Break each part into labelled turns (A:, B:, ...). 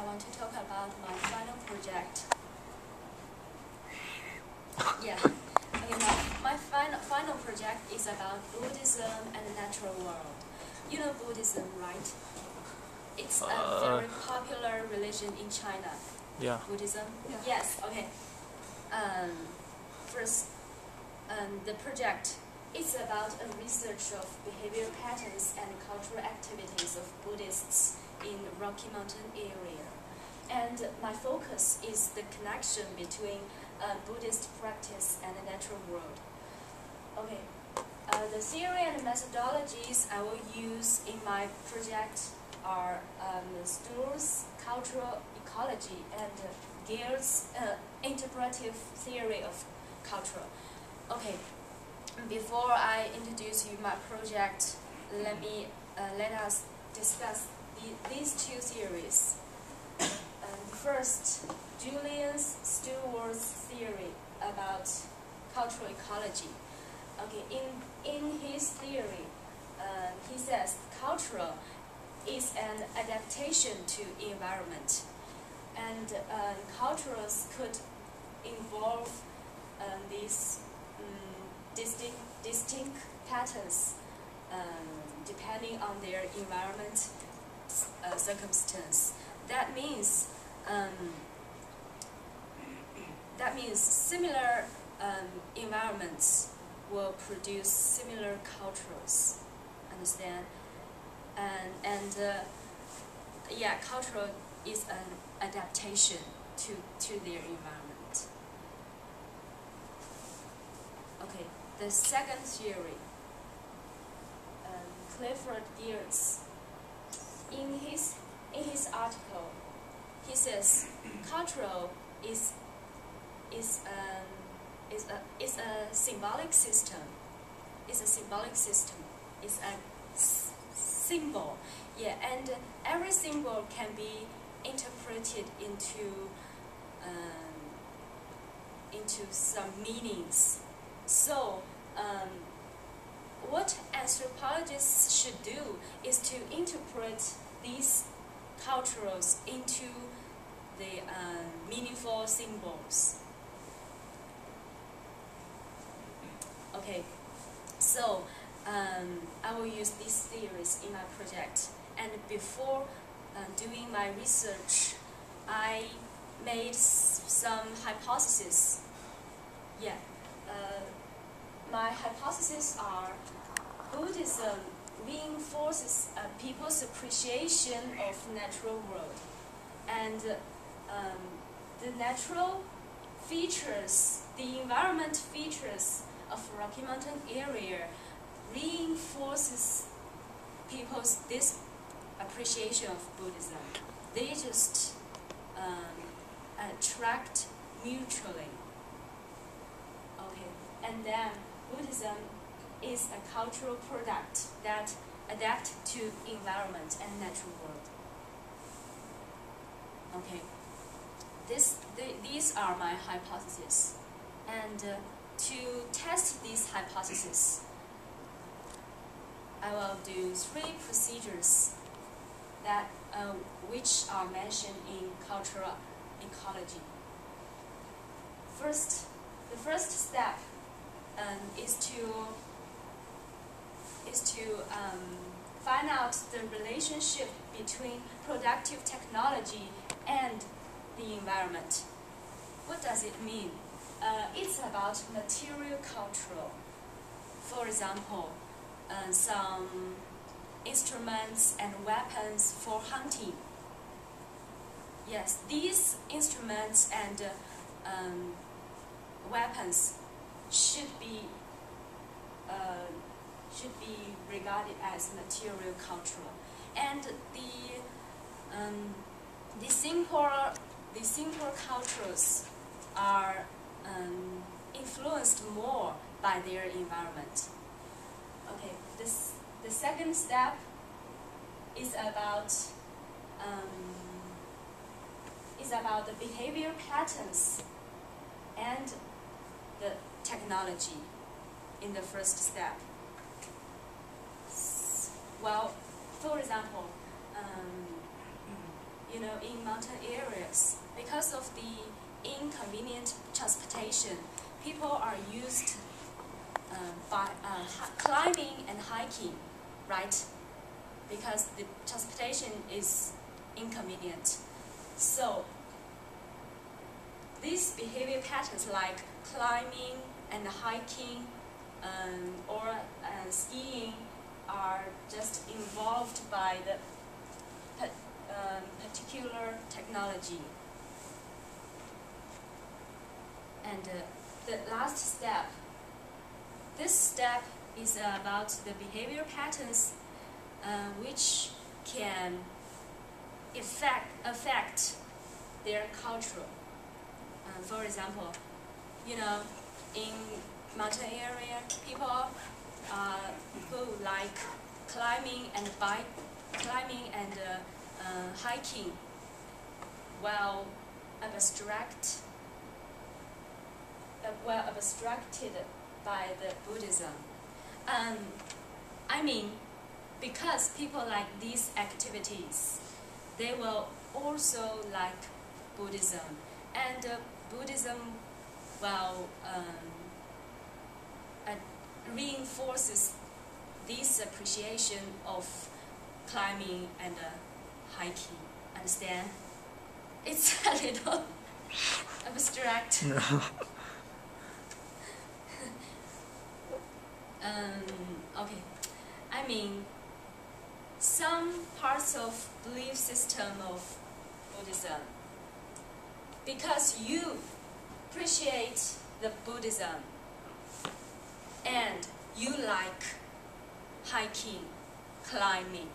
A: I want to talk about my final project. Yeah. Okay, my final project is about Buddhism and the natural world. You know Buddhism, right? It's a very popular religion in China.
B: Yeah.
A: Buddhism?
C: Yeah.
A: Yes, okay. First, the project is about a research of behavioral patterns and cultural activities of Buddhists in Rocky Mountain area. And my focus is the connection between Buddhist practice and the natural world. Okay, the theory and methodologies I will use in my project are Stur's cultural ecology and Gill's interpretive theory of culture. Okay, before I introduce you my project, let us discuss these two theories. First, Julian Stewart's theory about cultural ecology. Okay, in his theory, he says culture is an adaptation to environment, and cultures could involve these distinct patterns depending on their environment circumstance. That means similar environments will produce similar cultures. Understand? And yeah, culture is an adaptation to their environment. Okay, the second theory, Clifford Geertz, in his article, he says cultural is a symbolic system. It's a symbolic system. It's a symbol. Yeah, and every symbol can be interpreted into some meanings. So what anthropologists should do is to interpret these cultures into the meaningful symbols. Okay, so I will use these theories in my project. And before doing my research, I made some hypotheses. Yeah, my hypotheses are Buddhism reinforces people's appreciation of natural world, and the natural features, the environment features of Rocky Mountain area reinforces people's this appreciation of Buddhism. They just attract mutually. Okay, and then Buddhism is a cultural product that adapts to environment and natural world. Okay, these are my hypotheses, and to test these hypotheses, I will do 3 procedures that which are mentioned in cultural ecology. The first step is to find out the relationship between productive technology and the environment. What does it mean? It's about material culture. For example, some instruments and weapons for hunting. Yes, these instruments and weapons should be regarded as material culture, and the simple cultures are influenced more by their environment. Okay, the second step is about the behavior patterns and the technology in the first step. Well, for example, in mountain areas, because of the inconvenient transportation, people are used by climbing and hiking, right? Because the transportation is inconvenient. So these behavior patterns like climbing and hiking or skiing are just involved by the particular technology. And the last step, this step is about the behavior patterns which can affect their culture. For example, in mountain area, people who like climbing and hiking, well abstracted by the Buddhism. I mean, because people like these activities, they will also like Buddhism, and Buddhism, well, reinforces this appreciation of climbing and hiking. Understand? It's a little abstract.
B: No.
A: Okay. I mean, some parts of belief system of Buddhism, because you appreciate the Buddhism and you like hiking, climbing,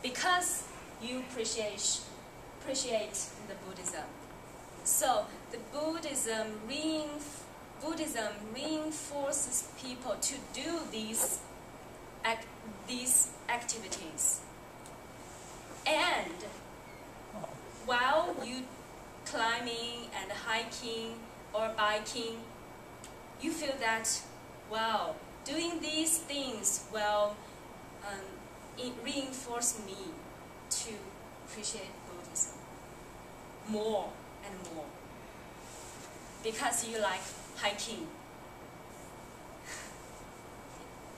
A: because you appreciate the Buddhism. So the Buddhism reinforces people to do these activities. And while you climbing and hiking or biking, you feel that, wow, doing these things will it reinforce me to appreciate Buddhism more and more, because you like hiking.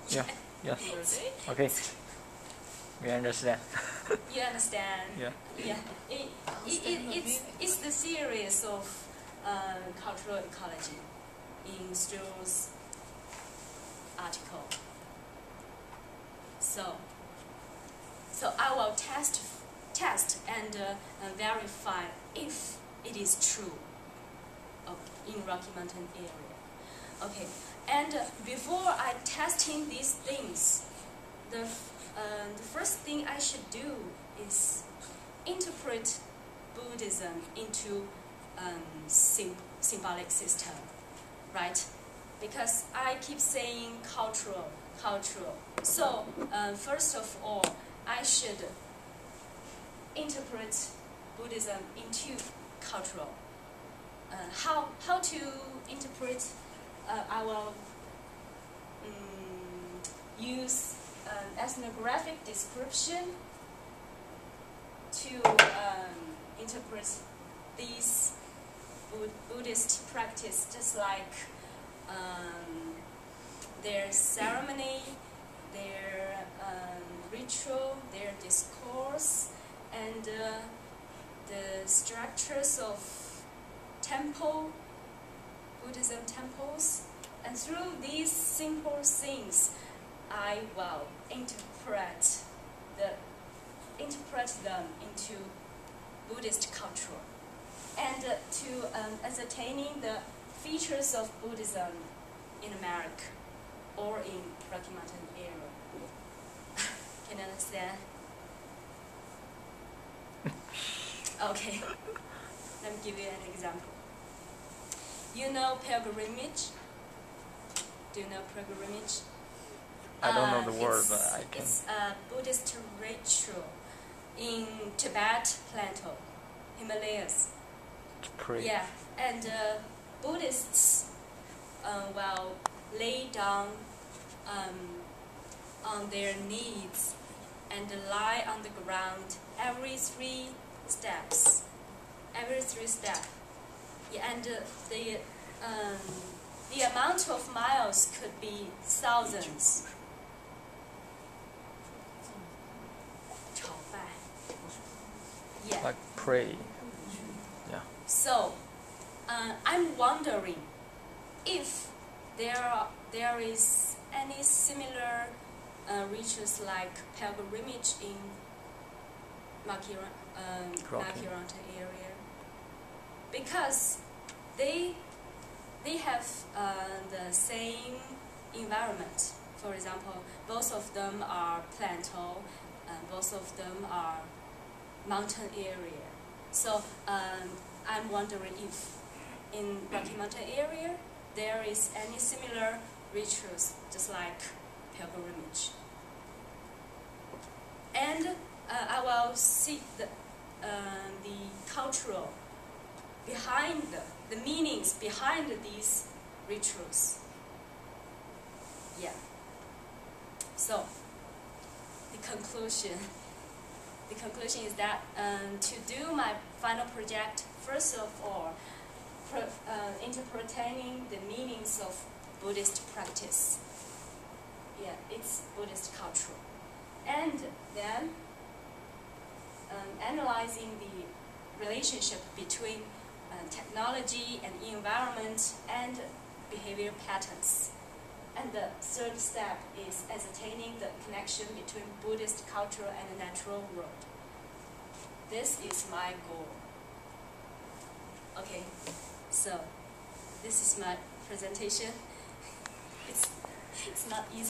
B: Yeah. Yes. Okay. We understand.
A: You understand?
B: Yeah.
A: Yeah. It's the series of cultural ecology in Stroll's article. So I will test and verify if it is true in Rocky Mountain area. Okay, and before I testing these things, the first thing I should do is interpret Buddhism into symbolic system, right? Because I keep saying cultural. So first of all, I should interpret Buddhism into cultural. How to interpret? I will use ethnographic description to interpret these Buddhist practice, just like their ceremony, their ritual, their discourse, and the structures of Buddhism temples. And through these simple things, I will interpret them into Buddhist culture, and to ascertaining the features of Buddhism in America or in Rocky Mountain area. Can you understand? Okay, let me give you an example. You know pilgrimage? Do you know pilgrimage?
B: I don't know the word, but I can.
A: It's a Buddhist ritual in Tibet Plateau, Himalayas.
B: To pray.
A: Yeah, and Buddhists will lay down on their knees and lie on the ground every 3 steps. Every 3 steps. Yeah, and the amount of miles could be thousands. 朝拜. Yeah.
B: Like pray. Yeah.
A: So, I'm wondering if there is any similar rituals like pilgrimage in Makiranta area, because they have the same environment. For example, both of them are plateau, both of them are mountain area. So I'm wondering if in Rocky Mountain area there is any similar rituals, just like pilgrimage. And I will see the cultural behind the meanings behind these rituals. Yeah. So the conclusion is that to do my final project, first of all, interpreting the meanings of Buddhist practice. Yeah, it's Buddhist culture. And then analyzing the relationship between technology and environment and behavior patterns. And the third step is ascertaining the connection between Buddhist culture and the natural world. This is my goal. Okay, so this is my presentation. It's not easy.